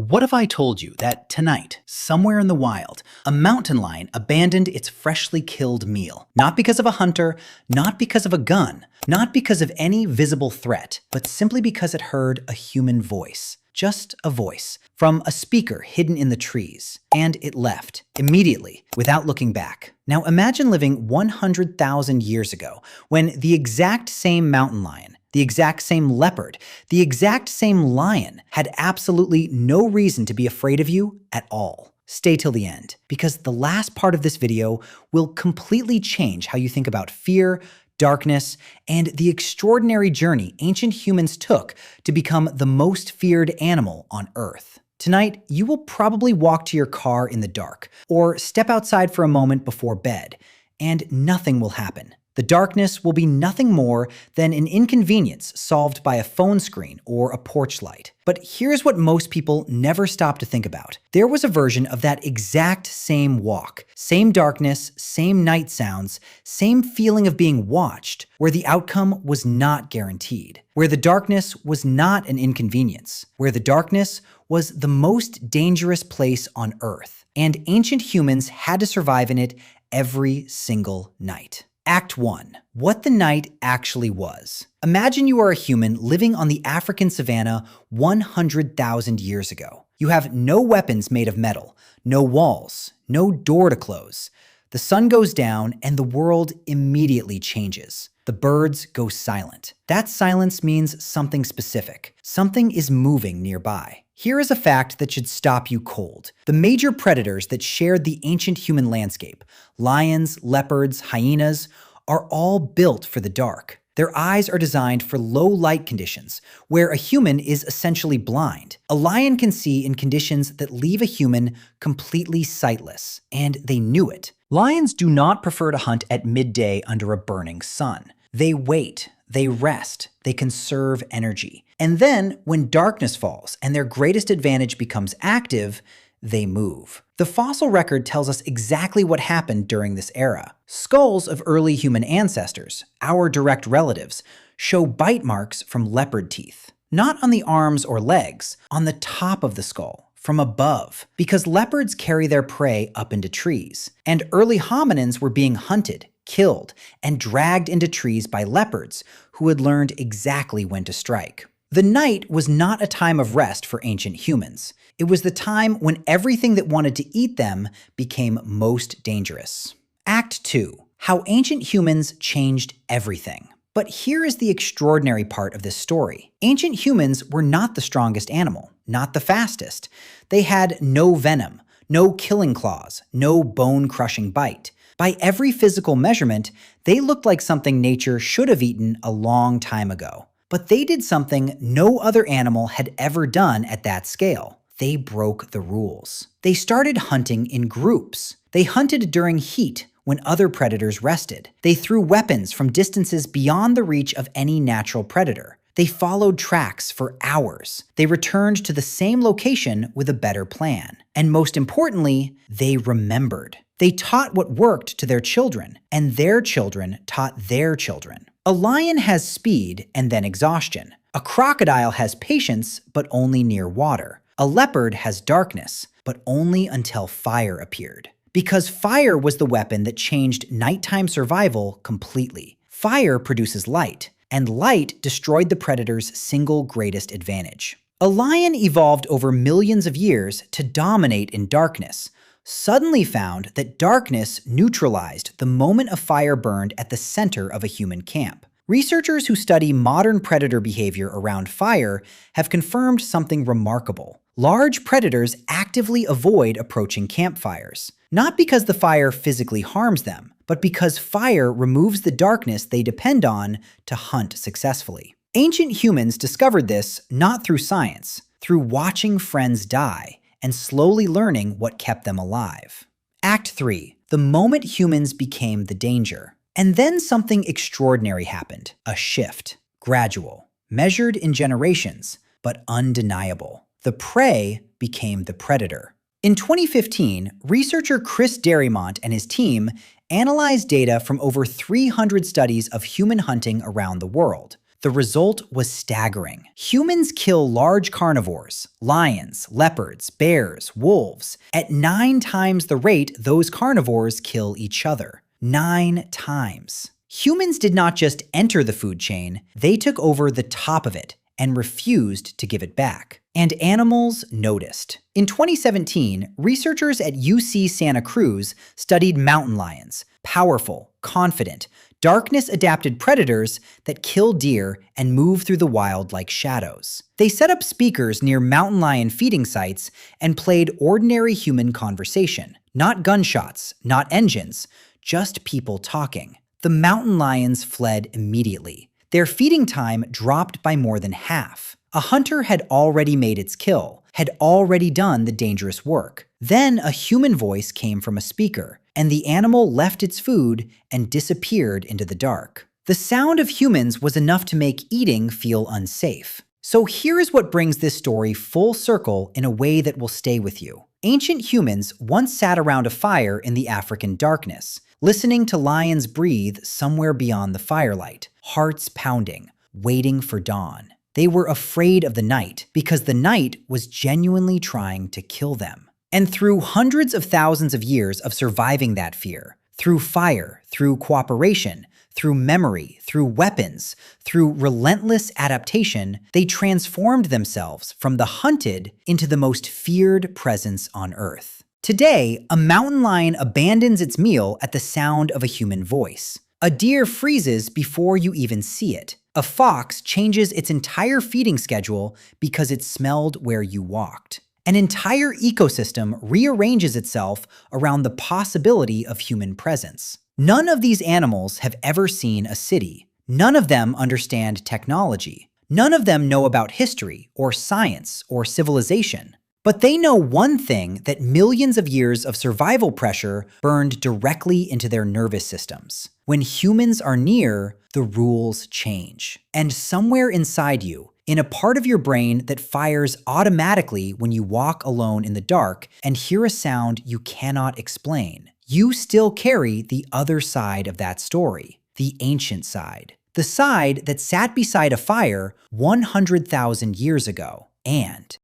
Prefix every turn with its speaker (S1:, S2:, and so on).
S1: What if I told you that tonight, somewhere in the wild, a mountain lion abandoned its freshly killed meal? Not because of a hunter, not because of a gun, not because of any visible threat, but simply because it heard a human voice. Just a voice, from a speaker hidden in the trees. And it left, immediately, without looking back. Now imagine living 100,000 years ago, when the exact same mountain lion, the exact same leopard, the exact same lion had absolutely no reason to be afraid of you at all. Stay till the end, because the last part of this video will completely change how you think about fear, darkness, and the extraordinary journey ancient humans took to become the most feared animal on Earth. Tonight, you will probably walk to your car in the dark, or step outside for a moment before bed, and nothing will happen. The darkness will be nothing more than an inconvenience solved by a phone screen or a porch light. But here's what most people never stop to think about. There was a version of that exact same walk, same darkness, same night sounds, same feeling of being watched, where the outcome was not guaranteed, where the darkness was not an inconvenience, where the darkness was the most dangerous place on Earth, and ancient humans had to survive in it every single night. Act 1. What the night actually was. Imagine you are a human living on the African savanna 100,000 years ago. You have no weapons made of metal, no walls, no door to close. The sun goes down and the world immediately changes. The birds go silent. That silence means something specific. Something is moving nearby. Here is a fact that should stop you cold. The major predators that shared the ancient human landscape, lions, leopards, hyenas, are all built for the dark. Their eyes are designed for low light conditions, where a human is essentially blind. A lion can see in conditions that leave a human completely sightless, and they knew it. Lions do not prefer to hunt at midday under a burning sun. They wait, they rest, they conserve energy. And then, when darkness falls and their greatest advantage becomes active, they move. The fossil record tells us exactly what happened during this era. Skulls of early human ancestors, our direct relatives, show bite marks from leopard teeth. Not on the arms or legs, on the top of the skull, from above, because leopards carry their prey up into trees. And early hominins were being hunted, killed, and dragged into trees by leopards who had learned exactly when to strike. The night was not a time of rest for ancient humans. It was the time when everything that wanted to eat them became most dangerous. Act 2. How ancient humans changed everything. But here is the extraordinary part of this story. Ancient humans were not the strongest animal, not the fastest. They had no venom, no killing claws, no bone-crushing bite. By every physical measurement, they looked like something nature should have eaten a long time ago. But they did something no other animal had ever done at that scale. They broke the rules. They started hunting in groups. They hunted during heat when other predators rested. They threw weapons from distances beyond the reach of any natural predator. They followed tracks for hours. They returned to the same location with a better plan. And most importantly, they remembered. They taught what worked to their children, and their children taught their children. A lion has speed and then exhaustion. A crocodile has patience, but only near water. A leopard has darkness, but only until fire appeared. Because fire was the weapon that changed nighttime survival completely. Fire produces light, and light destroyed the predator's single greatest advantage. A lion evolved over millions of years to dominate in darkness, suddenly found that darkness neutralized the moment a fire burned at the center of a human camp. Researchers who study modern predator behavior around fire have confirmed something remarkable. Large predators actively avoid approaching campfires, not because the fire physically harms them, but because fire removes the darkness they depend on to hunt successfully. Ancient humans discovered this not through science, through watching friends die and slowly learning what kept them alive. Act 3. The moment humans became the danger. And then something extraordinary happened. A shift. Gradual. Measured in generations, but undeniable. The prey became the predator. In 2015, researcher Chris Derrymont and his team analyzed data from over 300 studies of human hunting around the world. The result was staggering. Humans kill large carnivores, lions, leopards, bears, wolves, at 9 times the rate those carnivores kill each other. 9 times. Humans did not just enter the food chain, they took over the top of it and refused to give it back. And animals noticed. In 2017, researchers at UC Santa Cruz studied mountain lions, powerful, confident, darkness-adapted predators that kill deer and move through the wild like shadows. They set up speakers near mountain lion feeding sites and played ordinary human conversation. Not gunshots, not engines, just people talking. The mountain lions fled immediately. Their feeding time dropped by more than half. A hunter had already made its kill, had already done the dangerous work. Then a human voice came from a speaker, and the animal left its food and disappeared into the dark. The sound of humans was enough to make eating feel unsafe. So here is what brings this story full circle in a way that will stay with you. Ancient humans once sat around a fire in the African darkness, listening to lions breathe somewhere beyond the firelight, hearts pounding, waiting for dawn. They were afraid of the night because the night was genuinely trying to kill them. And through hundreds of thousands of years of surviving that fear, through fire, through cooperation, through memory, through weapons, through relentless adaptation, they transformed themselves from the hunted into the most feared presence on Earth. Today, a mountain lion abandons its meal at the sound of a human voice. A deer freezes before you even see it. A fox changes its entire feeding schedule because it smelled where you walked. An entire ecosystem rearranges itself around the possibility of human presence. None of these animals have ever seen a city. None of them understand technology. None of them know about history or science or civilization. But they know one thing that millions of years of survival pressure burned directly into their nervous systems. When humans are near, the rules change. And somewhere inside you, in a part of your brain that fires automatically when you walk alone in the dark and hear a sound you cannot explain, you still carry the other side of that story, the ancient side. The side that sat beside a fire 100,000 years ago. And